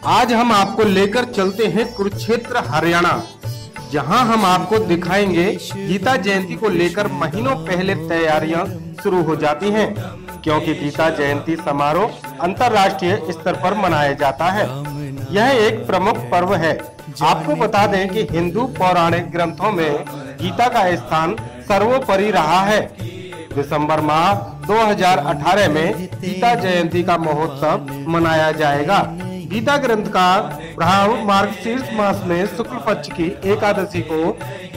आज हम आपको लेकर चलते हैं कुरुक्षेत्र हरियाणा, जहां हम आपको दिखाएंगे गीता जयंती को लेकर महीनों पहले तैयारियां शुरू हो जाती हैं, क्योंकि गीता जयंती समारोह अंतर्राष्ट्रीय स्तर पर मनाया जाता है। यह एक प्रमुख पर्व है। आपको बता दें कि हिंदू पौराणिक ग्रंथों में गीता का स्थान सर्वोपरि रहा है। दिसंबर माह 2018 में गीता जयंती का महोत्सव मनाया जाएगा। गीता ग्रंथ का ब्राह्मण मार्गशीर्ष मास में शुक्ल पक्ष की एकादशी को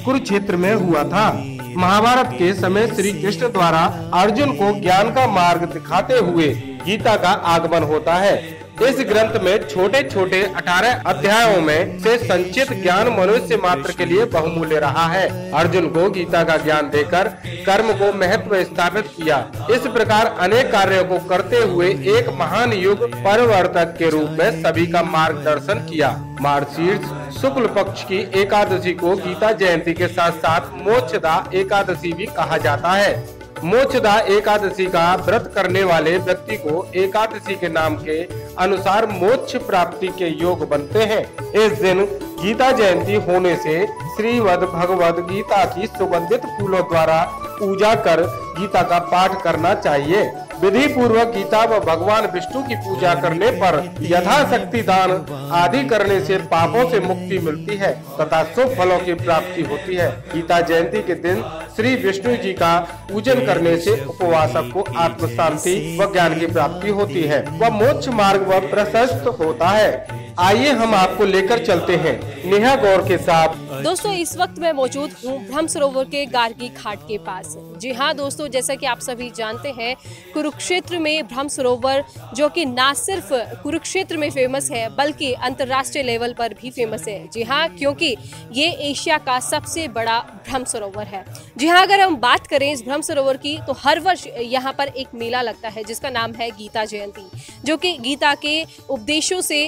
कुरुक्षेत्र में हुआ था। महाभारत के समय श्री कृष्ण द्वारा अर्जुन को ज्ञान का मार्ग दिखाते हुए गीता का आगमन होता है। इस ग्रंथ में छोटे छोटे 18 अध्यायों में से संचित ज्ञान मनुष्य मात्र के लिए बहुमूल्य रहा है। अर्जुन को गीता का ज्ञान देकर कर्म को महत्व स्थापित किया। इस प्रकार अनेक कार्यों को करते हुए एक महान युग परिवर्तक के रूप में सभी का मार्गदर्शन किया। मार्गशीर्ष शुक्ल पक्ष की एकादशी को गीता जयंती के साथ साथ मोक्षदा एकादशी भी कहा जाता है। मोक्षदा एकादशी का व्रत करने वाले व्यक्ति को एकादशी के नाम के अनुसार मोक्ष प्राप्ति के योग बनते हैं। इस दिन गीता जयंती होने से श्रीमद् भगवद गीता की सुगंधित फूलों द्वारा पूजा कर गीता का पाठ करना चाहिए। विधि पूर्वक गीता व भगवान विष्णु की पूजा करने पर यथाशक्ति दान आदि करने से पापों से मुक्ति मिलती है तथा शुभ फलों की प्राप्ति होती है। गीता जयंती के दिन श्री विष्णु जी का पूजन करने से उपवासक को आत्म शांति व ज्ञान की प्राप्ति होती है व मोक्ष मार्ग व प्रशस्त होता है। आइए हम आपको लेकर चलते हैं नेहा गौर के साथ। दोस्तों, इस वक्त मैं मौजूद हूँ ब्रह्म सरोवर के गार्गी घाट के पास। जी हाँ दोस्तों, जैसा कि आप सभी जानते हैं, कुरुक्षेत्र में ब्रह्म सरोवर जो कि ना सिर्फ कुरुक्षेत्र में फेमस है बल्कि अंतर्राष्ट्रीय लेवल पर भी फेमस है। जी हाँ, क्योंकि ये एशिया का सबसे बड़ा ब्रह्म सरोवर है। जी हाँ, अगर हम बात करें इस ब्रह्म सरोवर की तो हर वर्ष यहाँ पर एक मेला लगता है जिसका नाम है गीता जयंती, जो कि गीता के उपदेशों से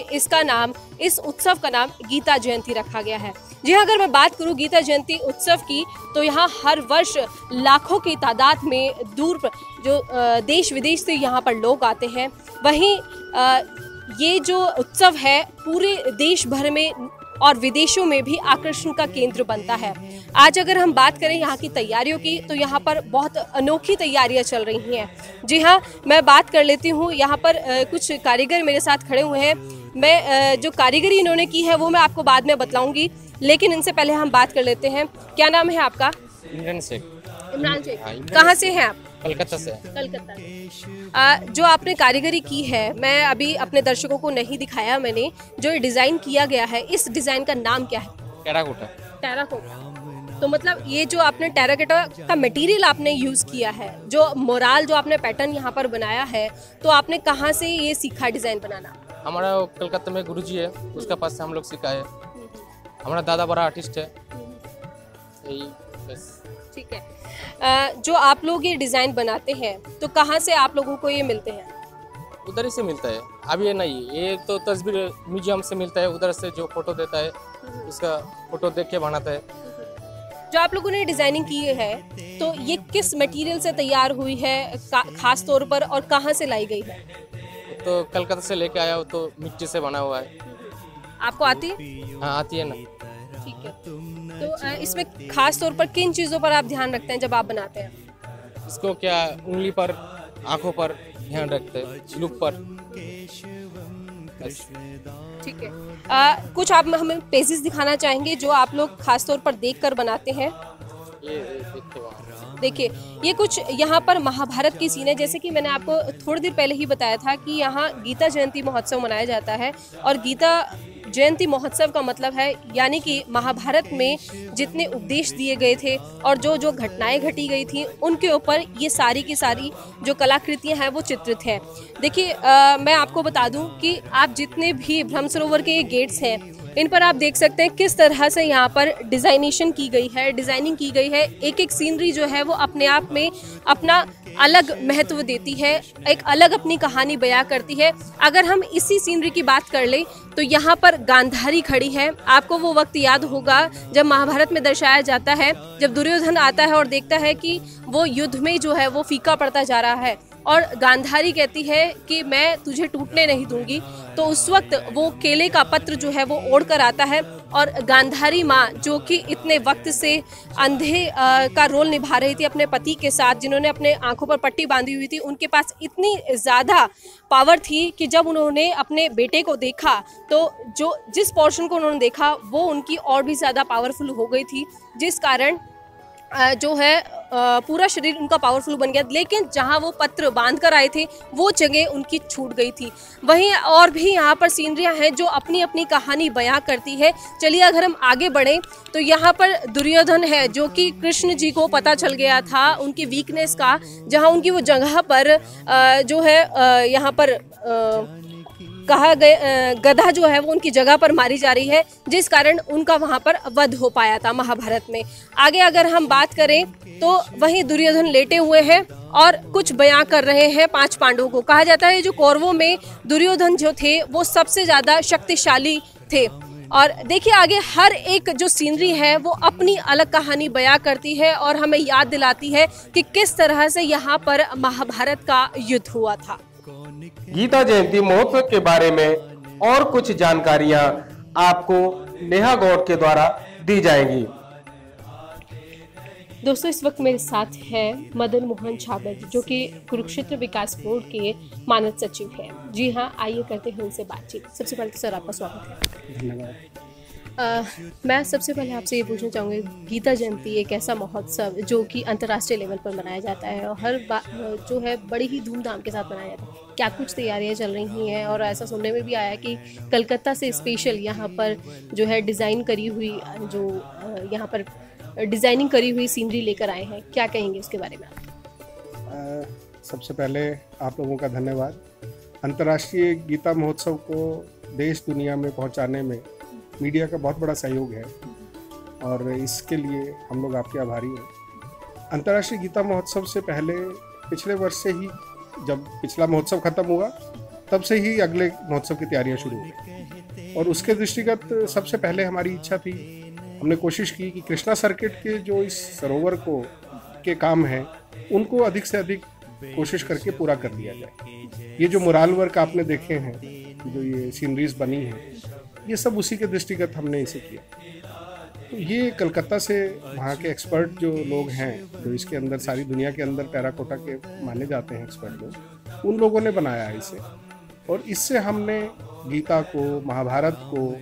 इस उत्सव का नाम गीता जयंती रखा गया है। जी हाँ, अगर मैं बात करूँ गीता जयंती उत्सव की तो यहाँ हर वर्ष लाखों की तादाद में दूर जो देश विदेश से यहाँ पर लोग आते हैं। वहीं ये जो उत्सव है पूरे देश भर में और विदेशों में भी आकर्षण का केंद्र बनता है। आज अगर हम बात करें यहाँ की तैयारियों की तो यहाँ पर बहुत अनोखी तैयारियाँ चल रही हैं। जी हाँ, मैं बात कर लेती हूँ। यहाँ पर कुछ कारीगर मेरे साथ खड़े हुए हैं। मैं जो कारीगरी इन्होंने की है वो मैं आपको बाद में बतलाऊंगी, लेकिन इनसे पहले हम बात कर लेते हैं। क्या नाम है आपका? इमरान शेख। इमरान शेख, कहाँ से हैं आप? कलकत्ता से। कलकत्ता से। जो आपने कारीगरी की है, मैं अभी अपने दर्शकों को नहीं दिखाया मैंने, जो ये डिज़ाइन किया गया है, इस डिज़ाइन का नाम क्या है? टेराकोटा। टेराकोटा। तो मतलब ये जो आपने टेराकोटा का मटेरियल आपने यूज़ किया है, जो मोराल जो आपने पैटर्न यहाँ पर बनाया है, तो आपने कहाँ से ये सीखा डिज़ाइन बनाना? हमारा कलकत्ता में गुरुजी है, उसका पास से हम लोग सीखा है। हमारा दादा बड़ा आर्टिस्ट है। यही बस। ठीक है। जो आप लोग ये डिज़ाइन बनाते हैं तो कहाँ से आप लोगों को ये मिलते हैं? उधर ही से मिलता है। अब ये नहीं, ये तो तस्वीर म्यूजियम से मिलता है। उधर से जो फोटो देता है उसका फोटो देख के बनाता है। जो आप लोगों ने डिज़ाइनिंग की है तो ये किस मटेरियल से तैयार हुई है खास तौर पर, और कहाँ से लाई गई है? तो कलकत्ता से लेके आया हो, तो मिट्टी से बना हुआ है। आपको आती है? हाँ, आती है ना। ठीक है। तो इसमें खास तौर पर किन चीज़ों पर आप ध्यान रखते हैं जब आप बनाते हैं? इसको क्या उंगली पर, आंखों पर ध्यान रखते हैं, लुक पर। ठीक है। कुछ आप हमें पेजेस दिखाना चाहेंगे जो आप लोग खास तौर पर देखकर बनाते हैं? देखिए, ये कुछ यहाँ पर महाभारत की सीन है। जैसे कि मैंने आपको थोड़ी देर पहले ही बताया था कि यहाँ गीता जयंती महोत्सव मनाया जाता है, और गीता जयंती महोत्सव का मतलब है यानी कि महाभारत में जितने उपदेश दिए गए थे और जो जो घटनाएं घटी गई थी उनके ऊपर ये सारी की सारी जो कलाकृतियां हैं वो चित्रित हैं। देखिए, मैं आपको बता दूं कि आप जितने भी ब्रह्म सरोवर के गेट्स हैं इन पर आप देख सकते हैं किस तरह से यहाँ पर डिज़ाइनिंग की गई है। एक एक सीनरी जो है वो अपने आप में अपना अलग महत्व देती है, एक अलग अपनी कहानी बयां करती है। अगर हम इसी सीनरी की बात कर लें तो यहाँ पर गांधारी खड़ी है। आपको वो वक्त याद होगा जब महाभारत में दर्शाया जाता है, जब दुर्योधन आता है और देखता है कि वो युद्ध में जो है वो फीका पड़ता जा रहा है और गांधारी कहती है कि मैं तुझे टूटने नहीं दूंगी। तो उस वक्त वो केले का पत्र जो है वो ओढ़ कर आता है और गांधारी माँ, जो कि इतने वक्त से अंधे का रोल निभा रही थी अपने पति के साथ, जिन्होंने अपने आंखों पर पट्टी बांधी हुई थी, उनके पास इतनी ज़्यादा पावर थी कि जब उन्होंने अपने बेटे को देखा तो जिस पोर्शन को उन्होंने देखा वो उनकी और भी ज़्यादा पावरफुल हो गई थी, जिस कारण जो है पूरा शरीर उनका पावरफुल बन गया। लेकिन जहां वो पत्र बांध कर आए थे वो जगह उनकी छूट गई थी। वहीं और भी यहाँ पर सीनरियाँ हैं जो अपनी अपनी कहानी बयां करती है। चलिए अगर हम आगे बढ़ें तो यहाँ पर दुर्योधन है, जो कि कृष्ण जी को पता चल गया था उनकी वीकनेस का, जहाँ उनकी वो जगह पर जो है यहाँ पर कहा गया गधा जो है वो उनकी जगह पर मारी जा रही है, जिस कारण उनका वहां पर वध हो पाया था महाभारत में। आगे अगर हम बात करें तो वहीं दुर्योधन लेटे हुए हैं और कुछ बयां कर रहे हैं 5 पांडवों को। कहा जाता है जो कौरवों में दुर्योधन जो थे वो सबसे ज़्यादा शक्तिशाली थे। और देखिए आगे हर एक जो सीनरी है वो अपनी अलग कहानी बयां करती है और हमें याद दिलाती है कि किस तरह से यहाँ पर महाभारत का युद्ध हुआ था। गीता जयंती महोत्सव के बारे में और कुछ जानकारियां आपको नेहा गौड़ के द्वारा दी जाएंगी। दोस्तों इस वक्त मेरे साथ है मदन मोहन छाबर, जो कि कुरुक्षेत्र विकास बोर्ड के मानद सचिव हैं। जी हाँ, आइए करते हैं उनसे बातचीत। सबसे पहले तो सर आपका स्वागत है। धन्यवाद। मैं सबसे पहले आपसे ये पूछना चाहूँगी, गीता जयंती एक ऐसा महोत्सव जो कि अंतर्राष्ट्रीय लेवल पर मनाया जाता है और हर बार जो है बड़ी ही धूमधाम के साथ मनाया जाता है। क्या कुछ तैयारियां चल रही हैं? और ऐसा सुनने में भी आया कि कलकत्ता से स्पेशल यहाँ पर जो है डिज़ाइन करी हुई यहाँ पर डिज़ाइनिंग करी हुई सीनरी लेकर आए हैं, क्या कहेंगे उसके बारे में आप? सबसे पहले आप लोगों का धन्यवाद। अंतर्राष्ट्रीय गीता महोत्सव को देश दुनिया में पहुंचाने में मीडिया का बहुत बड़ा सहयोग है और इसके लिए हम लोग आपके आभारी हैं। अंतर्राष्ट्रीय गीता महोत्सव से पहले पिछले वर्ष से ही, जब पिछला महोत्सव खत्म हुआ तब से ही अगले महोत्सव की तैयारियां शुरू हुई और उसके दृष्टिगत सबसे पहले हमारी इच्छा थी, हमने कोशिश की कि कृष्णा सर्किट के जो इस सरोवर के काम हैं उनको अधिक से अधिक कोशिश करके पूरा कर लिया जाए। ये जो मुराल वर्क आपने देखे हैं, जो ये सीनरीज बनी हैं, ये सब उसी के दृष्टिगत हमने इसे किया। तो ये कलकत्ता से वहाँ के एक्सपर्ट जो लोग हैं, जो इसके अंदर सारी दुनिया के अंदर टेराकोटा के माने जाते हैं एक्सपर्ट लोग, उन लोगों ने बनाया है इसे। और इससे हमने गीता को, महाभारत को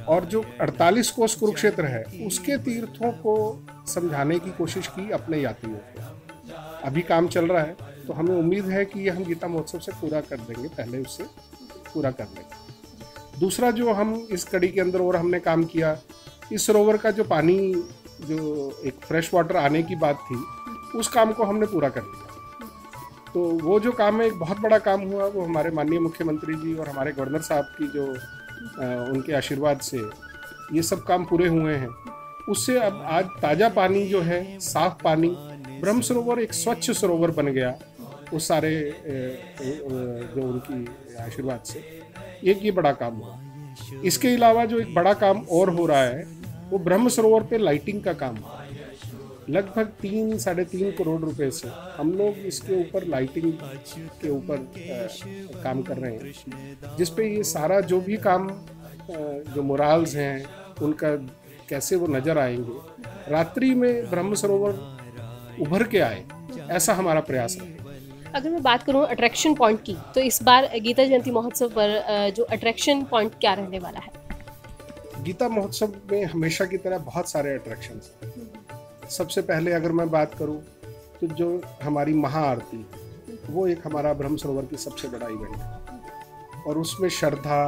और जो 48 कोस कुरुक्षेत्र है उसके तीर्थों को समझाने की कोशिश की अपने यात्रियों को। अभी काम चल रहा है तो हमें उम्मीद है कि ये हम गीता महोत्सव से पूरा कर देंगे, पहले उससे पूरा कर लेंगे। दूसरा जो हम इस कड़ी के अंदर और हमने काम किया, इस सरोवर का जो पानी, जो एक फ्रेश वाटर आने की बात थी, उस काम को हमने पूरा कर लिया। तो वो जो काम है, एक बहुत बड़ा काम हुआ, वो हमारे माननीय मुख्यमंत्री जी और हमारे गवर्नर साहब की जो उनके आशीर्वाद से ये सब काम पूरे हुए हैं। उससे अब आज ताज़ा पानी जो है, साफ पानी, ब्रह्म सरोवर एक स्वच्छ सरोवर बन गया उस सारे जो उनकी आशीर्वाद से। एक ये बड़ा काम हुआ। इसके अलावा जो एक बड़ा काम और हो रहा है वो ब्रह्म सरोवर पे लाइटिंग का काम है। लगभग 3-3.5 करोड़ रुपए से हम लोग इसके ऊपर लाइटिंग के ऊपर काम कर रहे हैं, जिसपे ये सारा जो भी काम, जो मोराल्स हैं उनका कैसे वो नज़र आएंगे, रात्रि में ब्रह्म सरोवर उभर के आए, ऐसा हमारा प्रयास है। अगर मैं बात करूं अट्रैक्शन पॉइंट की, तो इस बार गीता जयंती महोत्सव पर जो अट्रैक्शन पॉइंट क्या रहने वाला है? गीता महोत्सव में हमेशा की तरह बहुत सारे अट्रैक्शंस हैं। सबसे पहले अगर मैं बात करूं तो जो हमारी महाआरती, वो एक हमारा ब्रह्म सरोवर की सबसे बड़ा इवेंट है और उसमें श्रद्धा,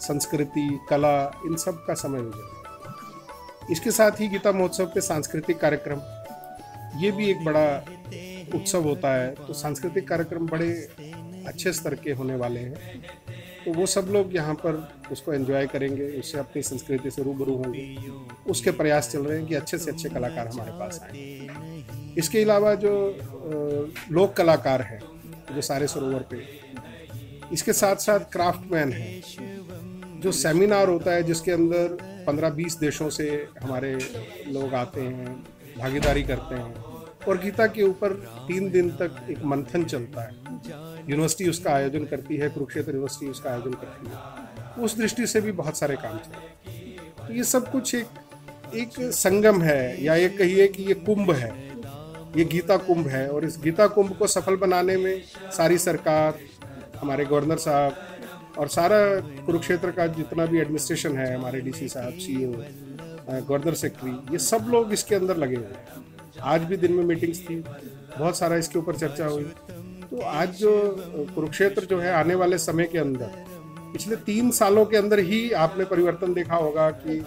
संस्कृति, कला, इन सब का संयोजन है। इसके साथ ही गीता महोत्सव पे सांस्कृतिक कार्यक्रम, ये भी एक बड़ा उत्सव होता है। तो सांस्कृतिक कार्यक्रम बड़े अच्छे स्तर के होने वाले हैं, तो वो सब लोग यहाँ पर उसको एंजॉय करेंगे, उससे अपनी संस्कृति से रूबरू होंगे। उसके प्रयास चल रहे हैं कि अच्छे से अच्छे कलाकार हमारे पास आए। इसके अलावा जो लोक कलाकार हैं जो सारे सरोवर पे, इसके साथ साथ क्राफ्टमैन हैं, जो सेमिनार होता है जिसके अंदर 15-20 देशों से हमारे लोग आते हैं, भागीदारी करते हैं, और गीता के ऊपर 3 दिन तक एक मंथन चलता है। यूनिवर्सिटी उसका आयोजन करती है, कुरुक्षेत्र यूनिवर्सिटी उसका आयोजन करती है। उस दृष्टि से भी बहुत सारे काम चल रहे हैं। तो ये सब कुछ एक संगम है, या ये कहिए कि ये कुंभ है, ये गीता कुंभ है। और इस गीता कुंभ को सफल बनाने में सारी सरकार, हमारे गवर्नर साहब और सारा कुरुक्षेत्र का जितना भी एडमिनिस्ट्रेशन है, हमारे डीसी साहब, सीईओ, गवर्नर सेक्रेटरी, ये सब लोग इसके अंदर लगे हुए हैं। आज भी दिन में मीटिंग्स थी, बहुत सारा इसके ऊपर चर्चा हुई। तो आज जो कुरुक्षेत्र जो है, आने वाले समय के अंदर, पिछले 3 सालों के अंदर ही आपने परिवर्तन देखा होगा कि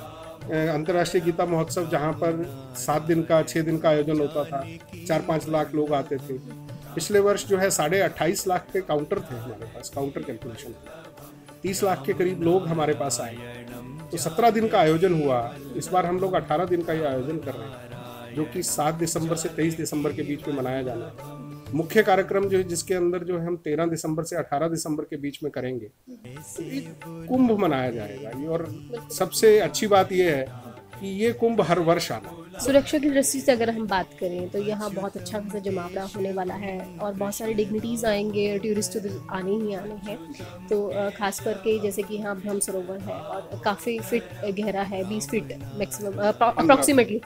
अंतर्राष्ट्रीय गीता महोत्सव जहाँ पर 7 दिन का 6 दिन का आयोजन होता था, 4-5 लाख लोग आते थे। पिछले वर्ष जो है 28.5 लाख के काउंटर थे हमारे पास, काउंटर कैलकुलेशन 30 लाख के करीब लोग हमारे पास आए। तो 17 दिन का आयोजन हुआ। इस बार हम लोग 18 दिन का ये आयोजन कर रहे हैं, जो कि 7 दिसंबर से 23 दिसंबर के बीच में मनाया जाना है। मुख्य कार्यक्रम जो है, जिसके अंदर जो है हम 13 दिसंबर से 18 दिसंबर के बीच में करेंगे, तो एक कुंभ मनाया जाएगा। और सबसे अच्छी बात यह है कि ये कुंभ हर वर्ष आना। सुरक्षा की दृष्टि से अगर हम बात करें तो यहाँ बहुत अच्छा खासा जमावड़ा होने वाला है और बहुत सारे डिग्निटीज़ आएंगे, टूरिस्ट तो आने ही आने हैं। तो खास करके जैसे कि यहाँ ब्रह्म सरोवर है और काफ़ी फिट गहरा है, 20 फीट मैक्सिमम, अप्रॉक्सीमेटली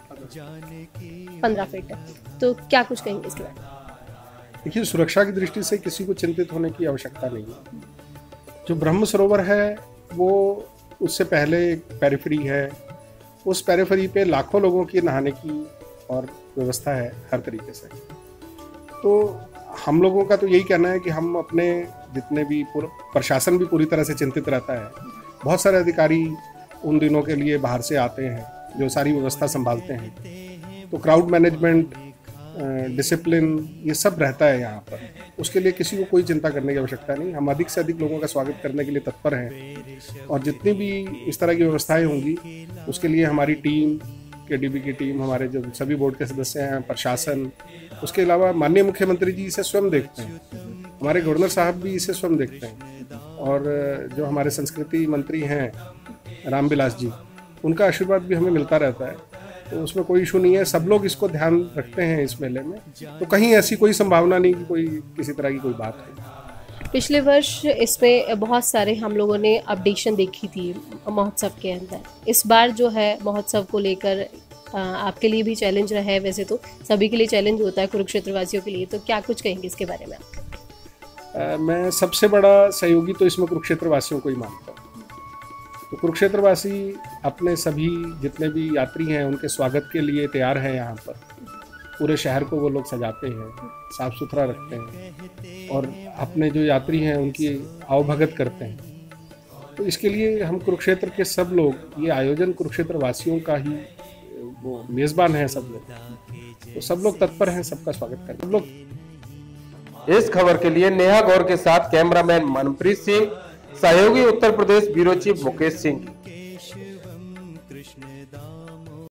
15 फीट। तो क्या कुछ कहेंगे इसके बारे में? देखिए, सुरक्षा की दृष्टि से किसी को चिंतित होने की आवश्यकता नहीं है। जो ब्रह्म सरोवर है वो उससे पहले एक पेरिफेरी है, उस पेरिफेरी पे लाखों लोगों की नहाने की और व्यवस्था है हर तरीके से। तो हम लोगों का तो यही कहना है कि हम अपने जितने भी प्रशासन भी पूरी तरह से चिंतित रहता है। बहुत सारे अधिकारी उन दिनों के लिए बाहर से आते हैं जो सारी व्यवस्था संभालते हैं। तो क्राउड मैनेजमेंट, डिसिप्लिन, ये सब रहता है यहाँ पर। उसके लिए किसी को कोई चिंता करने की आवश्यकता नहीं। हम अधिक से अधिक लोगों का स्वागत करने के लिए तत्पर हैं और जितनी भी इस तरह की व्यवस्थाएं होंगी उसके लिए हमारी टीम, केडीबी की टीम, हमारे जो सभी बोर्ड के सदस्य हैं, प्रशासन, उसके अलावा माननीय मुख्यमंत्री जी इसे स्वयं देखते हैं, हमारे गवर्नर साहब भी इसे स्वयं देखते हैं और जो हमारे संस्कृति मंत्री हैं रामविलास जी, उनका आशीर्वाद भी हमें मिलता रहता है। तो उसमें कोई इशू नहीं है। सब लोग इसको ध्यान रखते हैं इस मेले में, तो कहीं ऐसी कोई संभावना नहीं कि कोई किसी तरह की कोई बात है। पिछले वर्ष इसमें बहुत सारे हम लोगों ने अपडेशन देखी थी महोत्सव के अंदर। इस बार जो है महोत्सव को लेकर आपके लिए भी चैलेंज रहा है, वैसे तो सभी के लिए चैलेंज होता है, कुरुक्षेत्र वासियों के लिए, तो क्या कुछ कहेंगे इसके बारे में आप? मैं सबसे बड़ा सहयोगी तो इसमें कुरुक्षेत्र वासियों को ही मानता हूँ। तो कुरुक्षेत्रवासी अपने सभी जितने भी यात्री हैं उनके स्वागत के लिए तैयार हैं। यहाँ पर पूरे शहर को वो लोग सजाते हैं, साफ सुथरा रखते हैं और अपने जो यात्री हैं उनकी आवभगत करते हैं। तो इसके लिए हम कुरुक्षेत्र के सब लोग, ये आयोजन कुरुक्षेत्र वासियों का ही वो मेज़बान हैं सब लोग, तो सब लोग तत्पर हैं सबका स्वागत करने। सब लोग। इस खबर के लिए नेहा गौर के साथ कैमरामैन मनप्रीत सिंह, सहयोगी उत्तर प्रदेश ब्यूरो चीफ मुकेश सिंह।